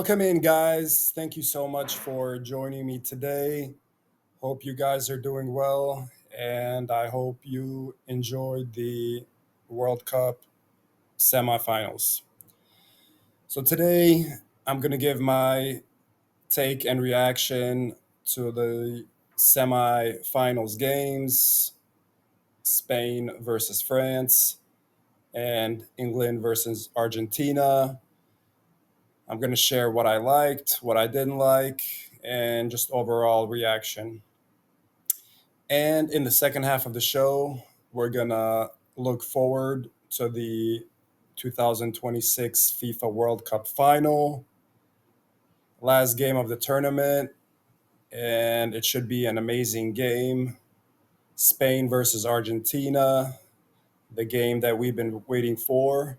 Welcome in, guys. Thank you so much for joining me today. Hope you guys are doing well, and I hope you enjoyed the World Cup semifinals. So, today I'm going to give my take and reaction to the semifinals games, Spain versus France and England versus Argentina. I'm going to share what I liked, what I didn't like, and just overall reaction. And in the second half of the show, we're going to look forward to the 2026 FIFA World Cup final, last game of the tournament, and it should be an amazing game. Spain versus Argentina, the game that we've been waiting for.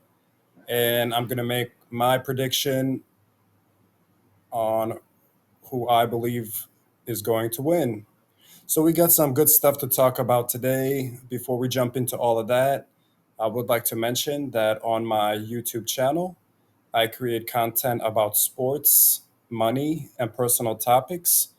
And I'm going to make my prediction on who I believe is going to win. So, we got some good stuff to talk about today. Before we jump into all of that, I would like to mention that on my YouTube channel, I create content about sports, money, and personal topics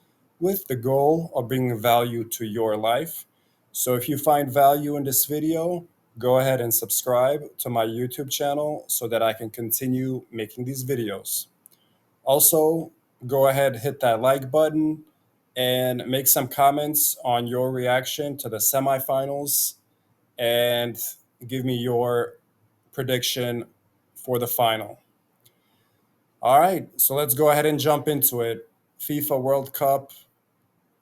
with the goal of bringing value to your life. So, if you find value in this video, go ahead and subscribe to my YouTube channel so that I can continue making these videos. Also, go ahead, hit that like button, and make some comments on your reaction to the semifinals and give me your prediction for the final. All right, so let's go ahead and jump into it. FIFA World Cup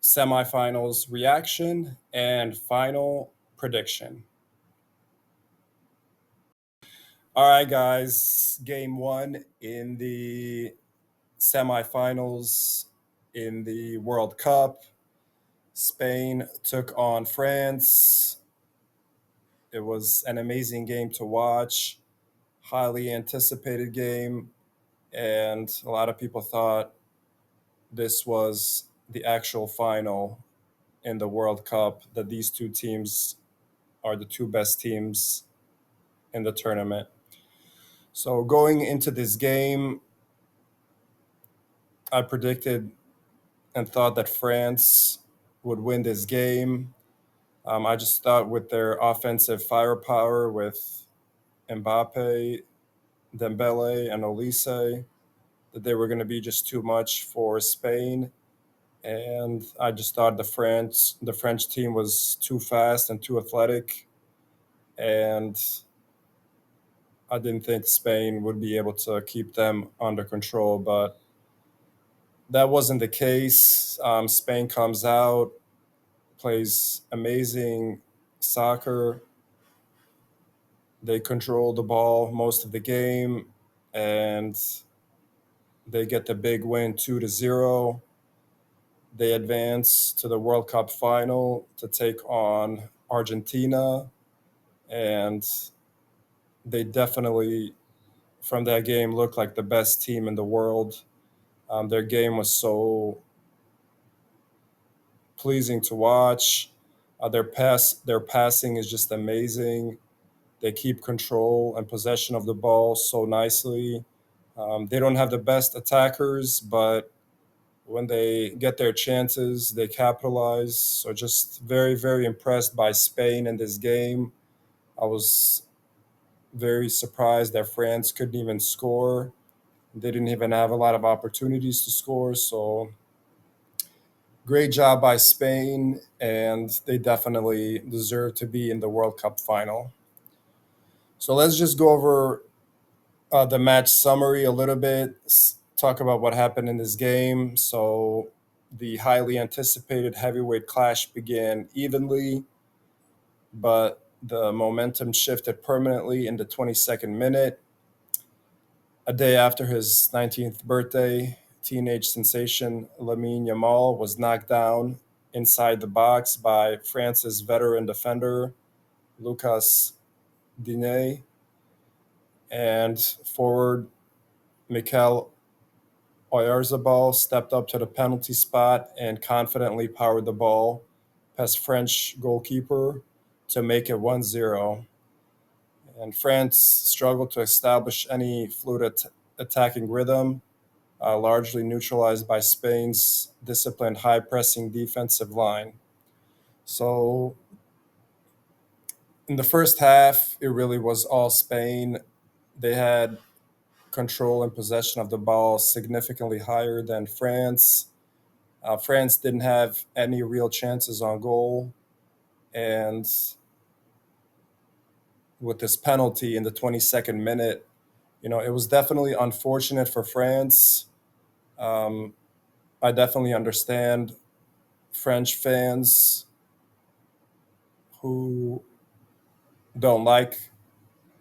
semifinals reaction and final prediction. All right, guys, game one in the semifinals in the World Cup. Spain took on France. It was an amazing game to watch, highly anticipated game, and a lot of people thought this was the actual final in the World Cup, that these two teams are the two best teams in the tournament. So going into this game, I predicted and thought that France would win this game. I just thought with their offensive firepower with Mbappe, Dembele, and Olise that they were going to be just too much for Spain. And I just thought the French team was too fast and too athletic, and I didn't think Spain would be able to keep them under control. But that wasn't the case. Spain comes out, plays amazing soccer. They control the ball most of the game, and they get the big win 2-0. They advance to the World Cup final to take on Argentina, and they definitely, from that game, looked like the best team in the world. Their game was so pleasing to watch. Their passing is just amazing. They keep control and possession of the ball so nicely. They don't have the best attackers, but when they get their chances, they capitalize. So just very, very impressed by Spain in this game. I was very surprised that France couldn't even score. They didn't even have a lot of opportunities to score. So great job by Spain, and they definitely deserve to be in the World Cup final. So let's just go over the match summary a little bit, talk about what happened in this game. So the highly anticipated heavyweight clash began evenly, but the momentum shifted permanently in the 22nd minute. A day after his 19th birthday, teenage sensation Lamine Yamal was knocked down inside the box by France's veteran defender Lucas Digne, and forward Mikel Oyarzabal stepped up to the penalty spot and confidently powered the ball past French goalkeeper to make it 1-0. And France struggled to establish any fluid attacking rhythm, largely neutralized by Spain's disciplined high pressing defensive line. So in the first half, it really was all Spain. They had control and possession of the ball significantly higher than France. France didn't have any real chances on goal. And with this penalty in the 22nd minute, it was definitely unfortunate for France. Um, I definitely understand French fans who don't like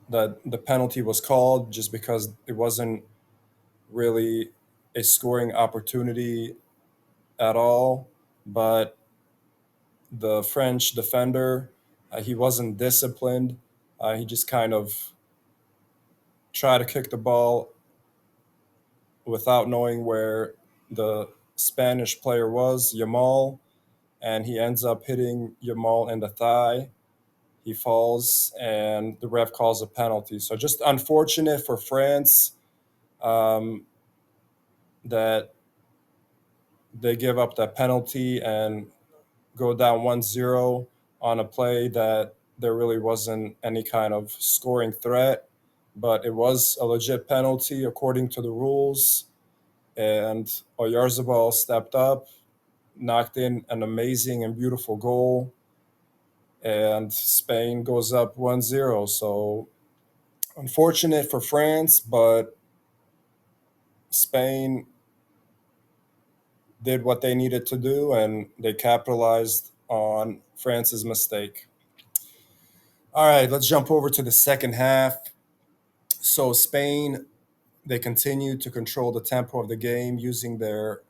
that the penalty was called just because it wasn't really a scoring opportunity at all. But the French defender, he wasn't disciplined. He just kind of tried to kick the ball without knowing where the Spanish player was, Yamal, and he ends up hitting Yamal in the thigh. He falls, and the ref calls a penalty. So just unfortunate for France um, that they give up that penalty and go down 1-0 on a play that there really wasn't any kind of scoring threat, but it was a legit penalty according to the rules. And Oyarzabal stepped up, knocked in an amazing and beautiful goal, and Spain goes up 1-0. So unfortunate for France, but Spain did what they needed to do and they capitalized on France's mistake. All right, let's jump over to the second half. So Spain, they continued to control the tempo of the game using their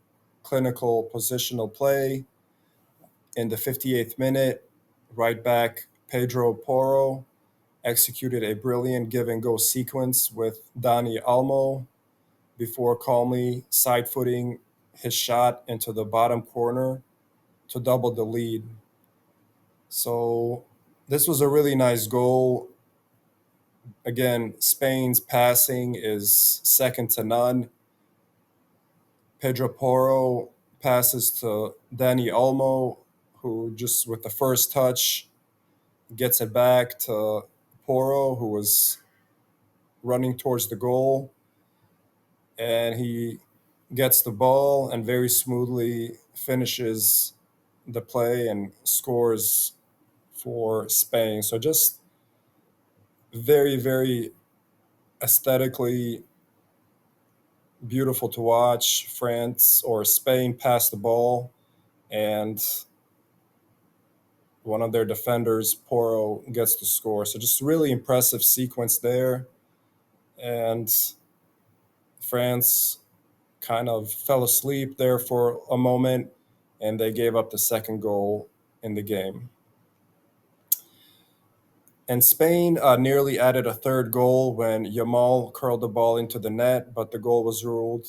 clinical positional play. In the 58th minute, right back Pedro Porro executed a brilliant give and go sequence with Dani Almo before calmly side footing his shot into the bottom corner to double the lead. So this was a really nice goal. Again, Spain's passing is second to none. Pedro Porro passes to Dani Olmo, who just with the first touch gets it back to Porro, who was running towards the goal. And he gets the ball and very smoothly finishes the play and scores for Spain. So just very, very aesthetically beautiful to watch. France or Spain pass the ball, and one of their defenders, Porro, gets the score. So just really impressive sequence there. And France kind of fell asleep there for a moment, and they gave up the second goal in the game. And Spain nearly added a third goal when Yamal curled the ball into the net, but the goal was ruled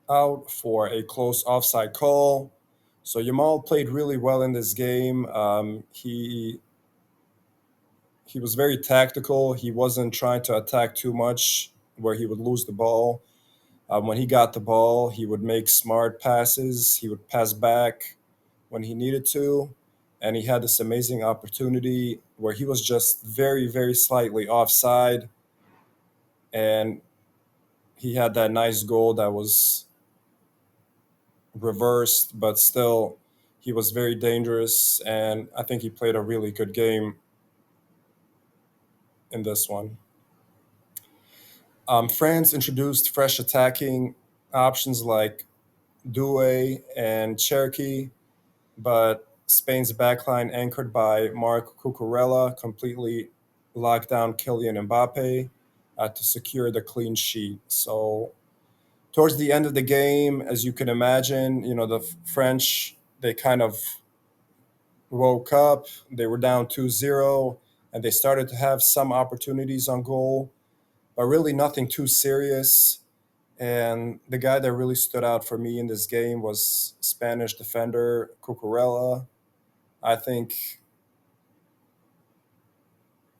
out for a close offside call. So Yamal played really well in this game. He was very tactical. He wasn't trying to attack too much where he would lose the ball. When he got the ball, he would make smart passes. He would pass back when he needed to. And he had this amazing opportunity where he was just very, very slightly offside. And he had that nice goal that was reversed, but still, he was very dangerous. And I think he played a really good game in this one. France introduced fresh attacking options like Doué and Cherky, but Spain's backline, anchored by Marc Cucurella, completely locked down Kylian Mbappe to secure the clean sheet. So, towards the end of the game, as you can imagine, the French, they kind of woke up. They were down 2-0, and they started to have some opportunities on goal, but really nothing too serious. And the guy that really stood out for me in this game was Spanish defender Cucurella. I think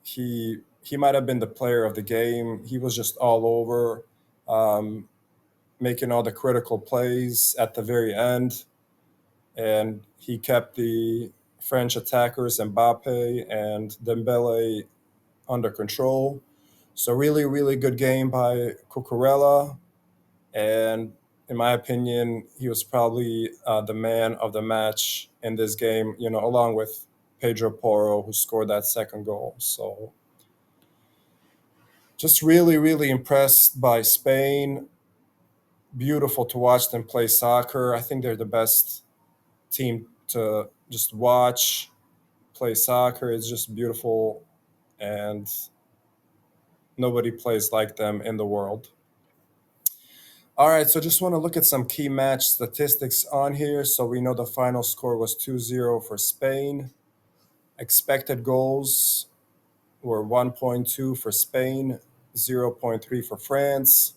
he might have been the player of the game. He was just all over, um, making all the critical plays at the very end. And he kept the French attackers Mbappe and Dembele under control. So really, really good game by Cucurella. And in my opinion, he was probably the man of the match in this game, along with Pedro Porro, who scored that second goal. So just really, really impressed by Spain. Beautiful to watch them play soccer. I think they're the best team to just watch play soccer. It's just beautiful, and nobody plays like them in the world. All right, so just want to look at some key match statistics on here. So we know the final score was 2-0 for Spain. Expected goals were 1.2 for Spain, 0.3 for France.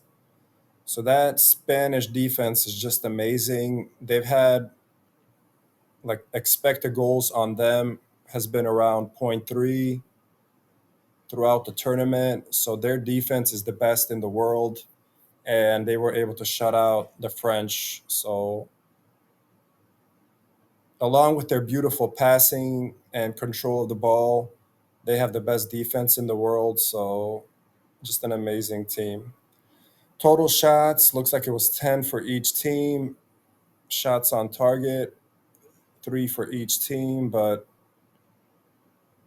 So that Spanish defense is just amazing. They've had like expected goals on them has been around zero point 0.3 throughout the tournament. So their defense is the best in the world, and they were able to shut out the French. So along with their beautiful passing and control of the ball, they have the best defense in the world. So just an amazing team. Total shots looks like it was 10 for each team. Shots on target, 3 for each team, but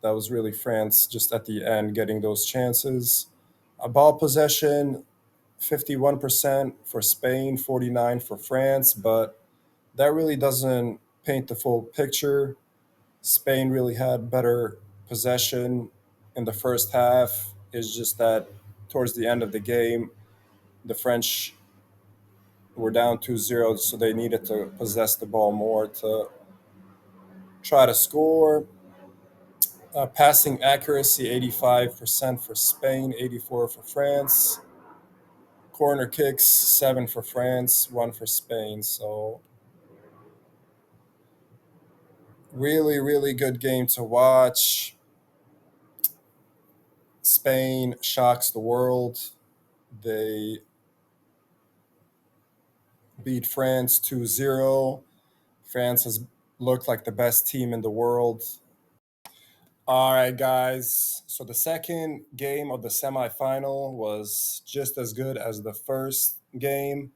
that was really France just at the end getting those chances. A ball possession, 51% for Spain, 49 for France, but that really doesn't paint the full picture. Spain really had better possession in the first half. It's just that towards the end of the game, the French were down 2-0, so they needed to possess the ball more to try to score. Passing accuracy, 85% for Spain, 84 for France. Corner kicks, 7 for France, 1 for Spain. So really, really good game to watch. Spain shocks the world. They beat France 2-0. France has looked like the best team in the world. All right, guys. So the second game of the semifinal was just as good as the first game.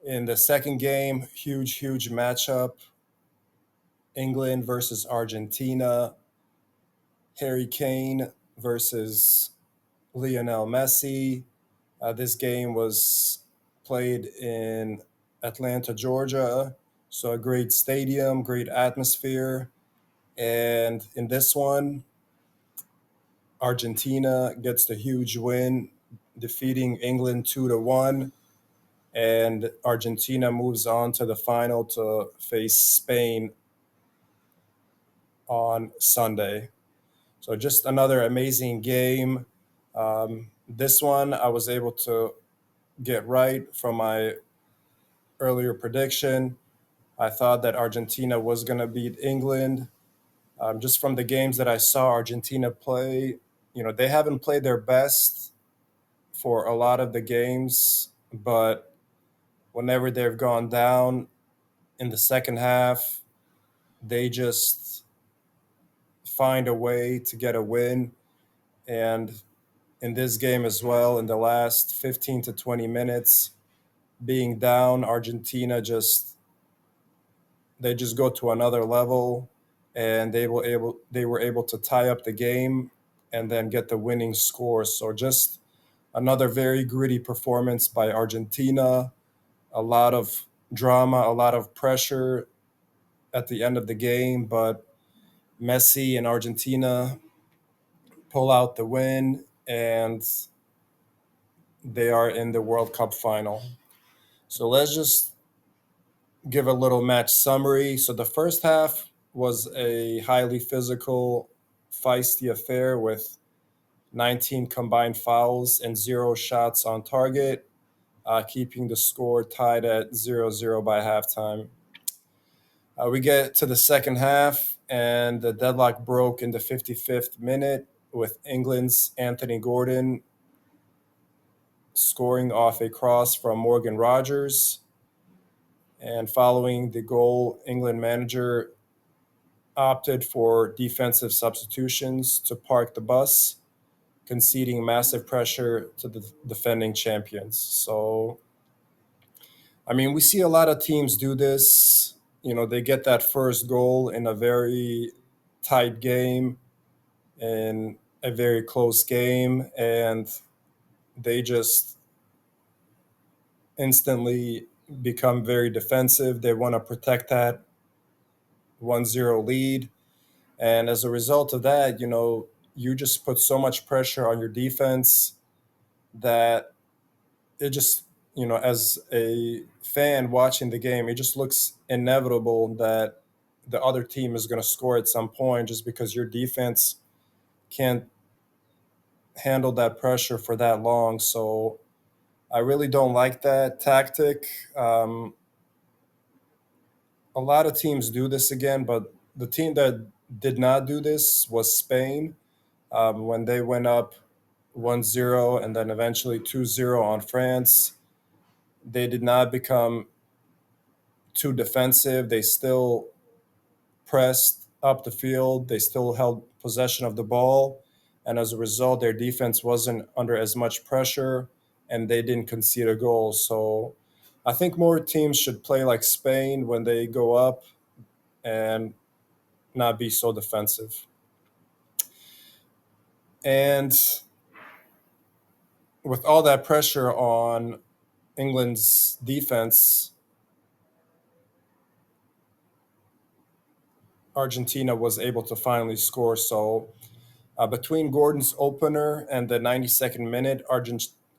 In the second game, huge, huge matchup. England versus Argentina. Harry Kane versus Lionel Messi. This game was played in Atlanta, Georgia. So a great stadium, great atmosphere. And in this one, Argentina gets the huge win, defeating England 2-1. And Argentina moves on to the final to face Spain on Sunday. So just another amazing game. This one I was able to get right from my earlier prediction. I thought that Argentina was going to beat England. Just from the games that I saw Argentina play, they haven't played their best for a lot of the games, but whenever they've gone down in the second half, they just find a way to get a win. And in this game as well, in the last 15 to 20 minutes, being down, Argentina just go to another level, and they were able to tie up the game and then get the winning score. So just another very gritty performance by Argentina. A lot of drama, a lot of pressure at the end of the game, but Messi and Argentina pull out the win, and they are in the World Cup final. So let's just give a little match summary. So the first half was a highly physical, feisty affair with 19 combined fouls and 0 shots on target, keeping the score tied at 0-0 by halftime. We get to the second half, and the deadlock broke in the 55th minute with England's Anthony Gordon scoring off a cross from Morgan Rogers. And following the goal, England manager opted for defensive substitutions to park the bus, conceding massive pressure to the defending champions. So, I mean, we see a lot of teams do this. You know, they get that first goal in a very tight game, in a very close game, and they just instantly become very defensive. They want to protect that 1-0 lead. And as a result of that, you know, you just put so much pressure on your defense that it just, you know, as a fan watching the game, it just looks inevitable that the other team is going to score at some point just because your defense can't handle that pressure for that long. So I really don't like that tactic. A lot of teams do this again, but the team that did not do this was Spain. When they went up 1-0 and then eventually 2-0 on France, they did not become too defensive. They still pressed up the field, they still held possession of the ball. And as a result, their defense wasn't under as much pressure and they didn't concede a goal. So I think more teams should play like Spain when they go up and not be so defensive. And with all that pressure on England's defense, Argentina was able to finally score. So between Gordon's opener and the 92nd minute,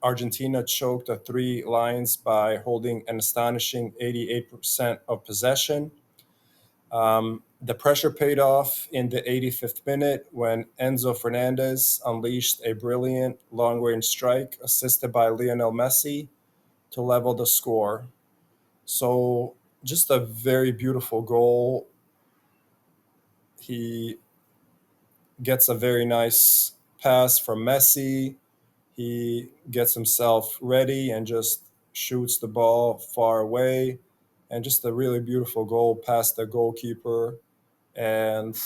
Argentina choked the Three Lions by holding an astonishing 88% of possession. The pressure paid off in the 85th minute when Enzo Fernandez unleashed a brilliant long range strike assisted by Lionel Messi to level the score. So, just a very beautiful goal. He gets a very nice pass from Messi. He gets himself ready and just shoots the ball far away. And just a really beautiful goal past the goalkeeper. And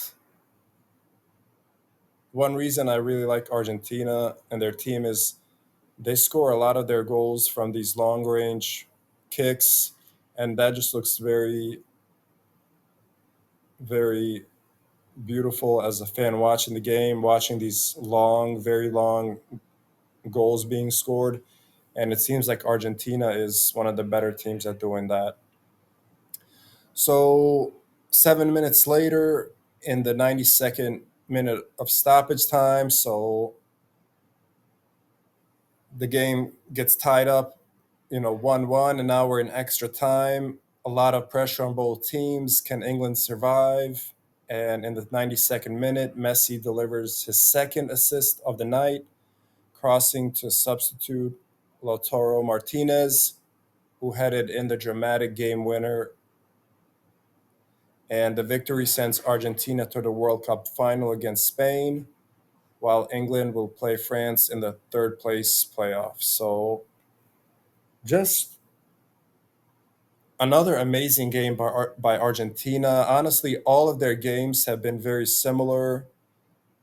one reason I really like Argentina and their team is they score a lot of their goals from these long range kicks. And that just looks very, very beautiful as a fan watching the game, watching these long, very long goals being scored. And it seems like Argentina is one of the better teams at doing that. So 7 minutes later, in the 92nd minute of stoppage time, so the game gets tied up, 1-1, and now we're in extra time. A lot of pressure on both teams. Can England survive? And in the 92nd minute, Messi delivers his second assist of the night, crossing to substitute Lautaro Martinez, who headed in the dramatic game winner. And the victory sends Argentina to the World Cup final against Spain, while England will play France in the third place playoff. So just another amazing game by Argentina. Honestly, all of their games have been very similar,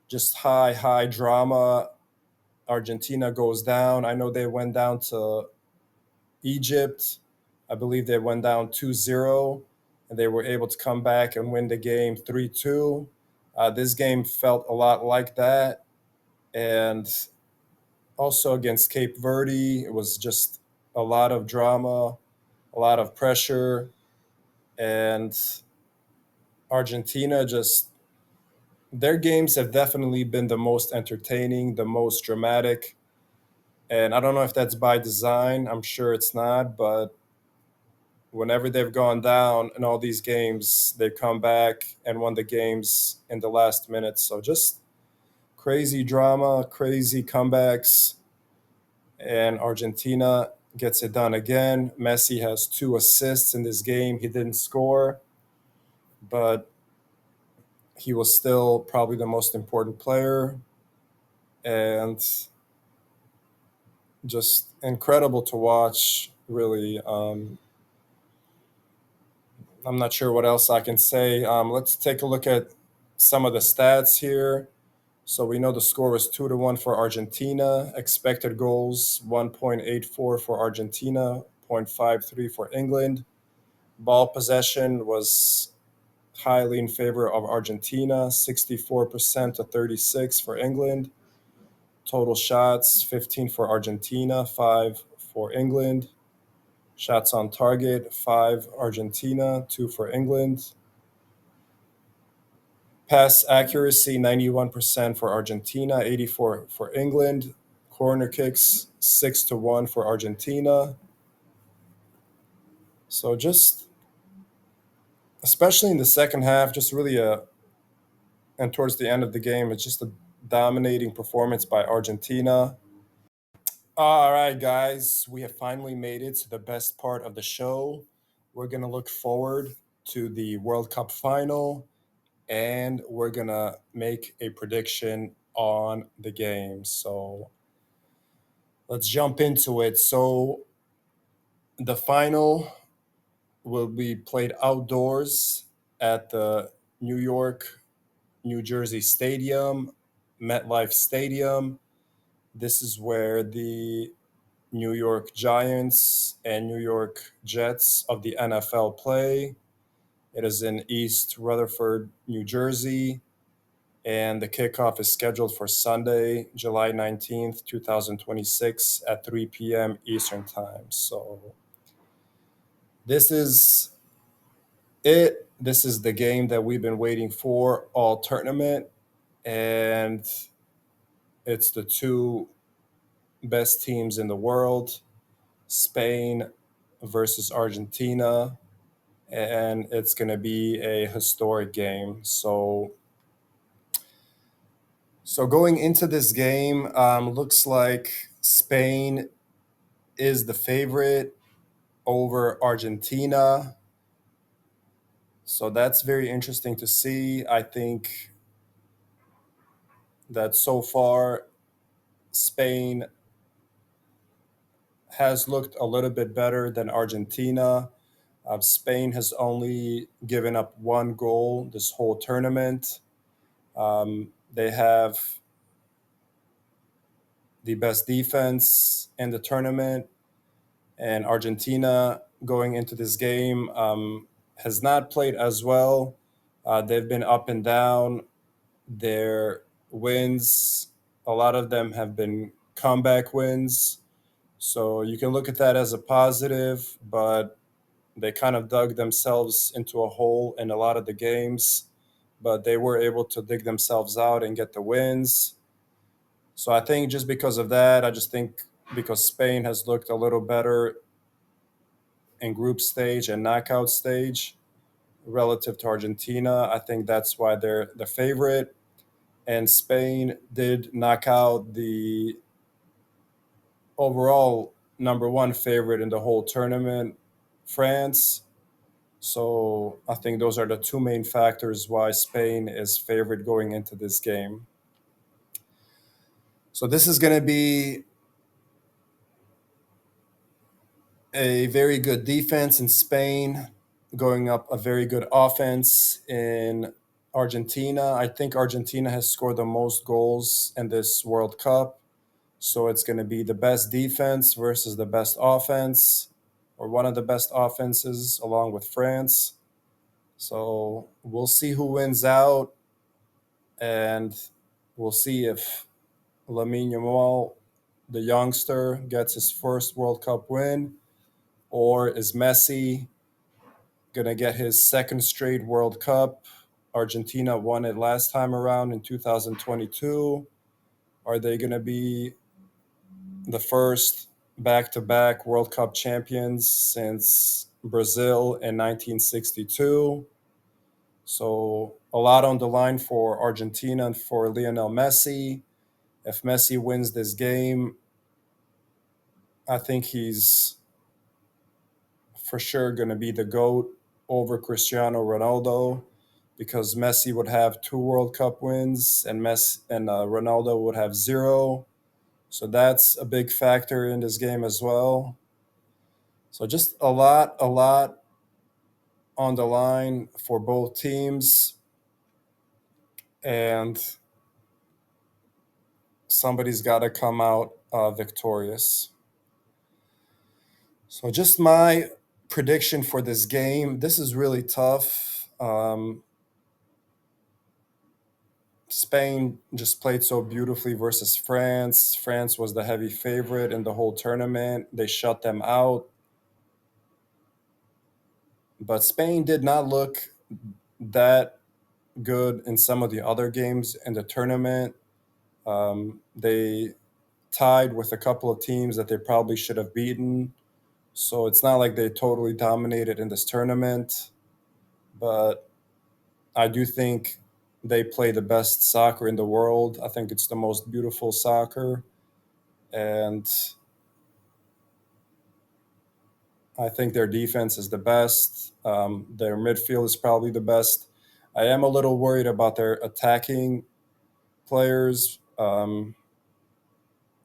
just high drama. Argentina goes down. I know they went down to Egypt. I believe they went down 2-0, and they were able to come back and win the game 3-2. This game felt a lot like that. And also against Cape Verde, it was just a lot of drama, a lot of pressure. And Argentina just, their games have definitely been the most entertaining, the most dramatic. And I don't know if that's by design. I'm sure it's not, but whenever they've gone down in all these games, they've come back and won the games in the last minute. So just crazy drama, crazy comebacks, and Argentina gets it done again. Messi has 2 assists in this game. He didn't score, but he was still probably the most important player. And just incredible to watch, really. I'm not sure what else I can say. Let's take a look at some of the stats here. So we know the score was 2-1 for Argentina. Expected goals 1.84 for Argentina, 0.53 for England. Ball possession was highly in favor of Argentina, 64% to 36 for England. Total shots 15 for Argentina, 5 for England. Shots on target 5 Argentina, 2 for England. Pass accuracy 91% for Argentina, 84 for England. Corner kicks 6-1 for Argentina. So just especially in the second half, just really and towards the end of the game, it's just a dominating performance by Argentina. All right, guys, we have finally made it to the best part of the show. We're going to look forward to the World Cup final, and we're going to make a prediction on the game. So let's jump into it. So the final will be played outdoors at the New York, New Jersey Stadium, MetLife Stadium. This is where the New York Giants and New York Jets of the NFL play. It is in East Rutherford, New Jersey, and the kickoff is scheduled for Sunday, July 19th, 2026 at 3 p.m. Eastern Time. So this is it. This is the game that we've been waiting for all tournament, and it's the two best teams in the world, Spain versus Argentina, and it's going to be a historic game. So going into this game, looks like Spain is the favorite over Argentina. So that's very interesting to see. I think that so far Spain has looked a little bit better than Argentina. Spain has only given up one goal this whole tournament. They have the best defense in the tournament, and Argentina going into this game has not played as well. They've been up and down. Their wins, a lot of them have been comeback wins. So you can look at that as a positive, but they kind of dug themselves into a hole in a lot of the games, but they were able to dig themselves out and get the wins. So I think just because of that, I just think because Spain has looked a little better in group stage and knockout stage relative to Argentina, I think that's why they're the favorite. And Spain did knock out the overall number one favorite in the whole tournament, France. So I think those are the two main factors why Spain is favored going into this game. So this is going to be a very good defense in Spain, going up a very good offense in Argentina. I think Argentina has scored the most goals in this World Cup. So it's going to be the best defense versus the best offense, or one of the best offenses, along with France. So we'll see who wins out, and we'll see if Lamine Yamal, the youngster, gets his first World Cup win, or is Messi going to get his second straight World Cup? Argentina won it last time around in 2022. Are they going to be the first back-to-back World Cup champions since Brazil in 1962? So a lot on the line for Argentina and for Lionel Messi. If Messi wins this game, I think he's for sure going to be the GOAT over Cristiano Ronaldo, because Messi would have two World Cup wins and Ronaldo would have zero. So that's a big factor in this game as well. So just a lot on the line for both teams, and somebody's got to come out victorious. So just my prediction for this game. This is really tough. Spain just played so beautifully versus France. France was the heavy favorite in the whole tournament. They shut them out. But Spain did not look that good in some of the other games in the tournament. They tied with a couple of teams that they probably should have beaten. So it's not like they totally dominated in this tournament. But I do think they play the best soccer in the world. I think it's the most beautiful soccer. And I think their defense is the best. Their midfield is probably the best. I am a little worried about their attacking players. I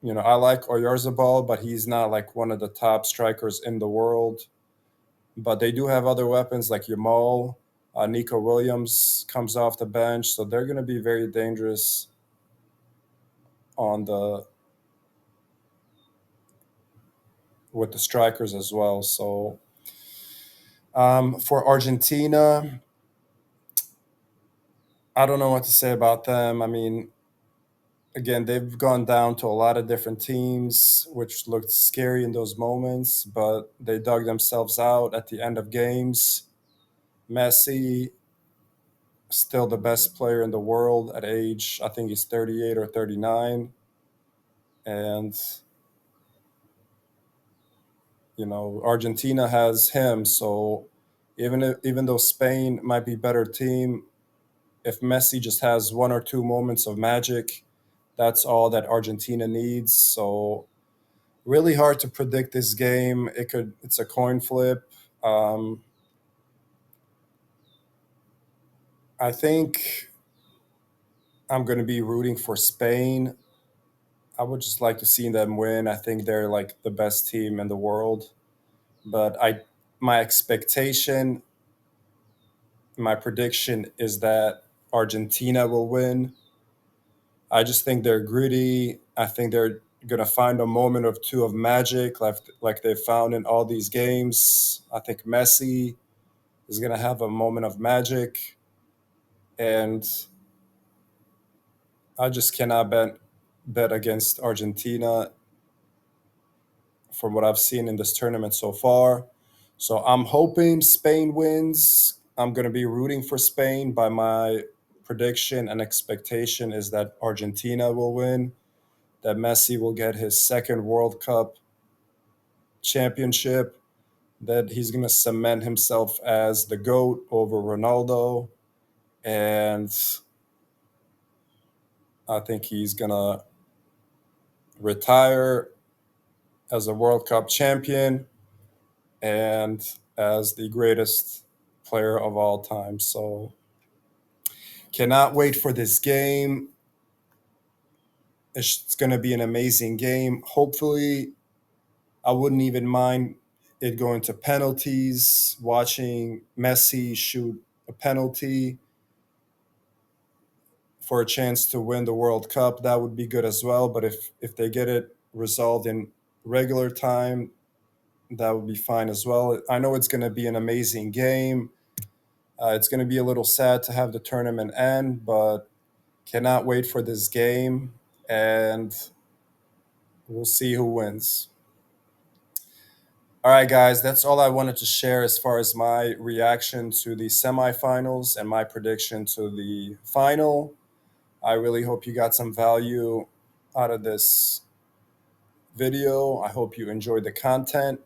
like Oyarzabal, but he's not like one of the top strikers in the world. But they do have other weapons like Yamal. Nico Williams comes off the bench, so they're going to be very dangerous on the with the strikers as well. So for Argentina, I don't know what to say about them. I mean, again, they've gone down to a lot of different teams, which looked scary in those moments, but they dug themselves out at the end of games. Messi, still the best player in the world at age, I think he's 38 or 39. And, Argentina has him. So even though Spain might be better team, if Messi just has one or two moments of magic, that's all that Argentina needs. So really hard to predict this game. It's a coin flip. Um, I think I'm going to be rooting for Spain. I would just like to see them win. I think they're like the best team in the world. But my expectation, my prediction is that Argentina will win. I just think they're gritty. I think they're gonna find a moment or two of magic, like they found in all these games. I think Messi is gonna have a moment of magic, and I just cannot bet against Argentina from what I've seen in this tournament so far. So I'm hoping Spain wins. I'm gonna be rooting for Spain. By my prediction and expectation is that Argentina will win, that Messi will get his second World Cup championship, that he's going to cement himself as the GOAT over Ronaldo. And I think he's going to retire as a World Cup champion and as the greatest player of all time. So cannot wait for this game. It's going to be an amazing game. Hopefully, I wouldn't even mind it going to penalties, watching Messi shoot a penalty for a chance to win the World Cup. That would be good as well. But if they get it resolved in regular time, that would be fine as well. I know it's going to be an amazing game. It's going to be a little sad to have the tournament end, but cannot wait for this game, and we'll see who wins. All right, guys, that's all I wanted to share as far as my reaction to the semifinals and my prediction to the final. I really hope you got some value out of this video. I hope you enjoyed the content.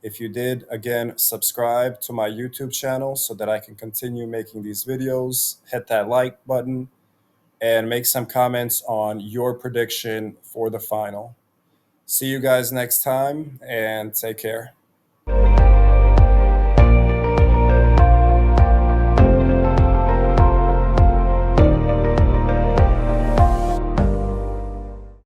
If you did, again, subscribe to my YouTube channel so that I can continue making these videos. Hit that like button and make some comments on your prediction for the final. See you guys next time and take care.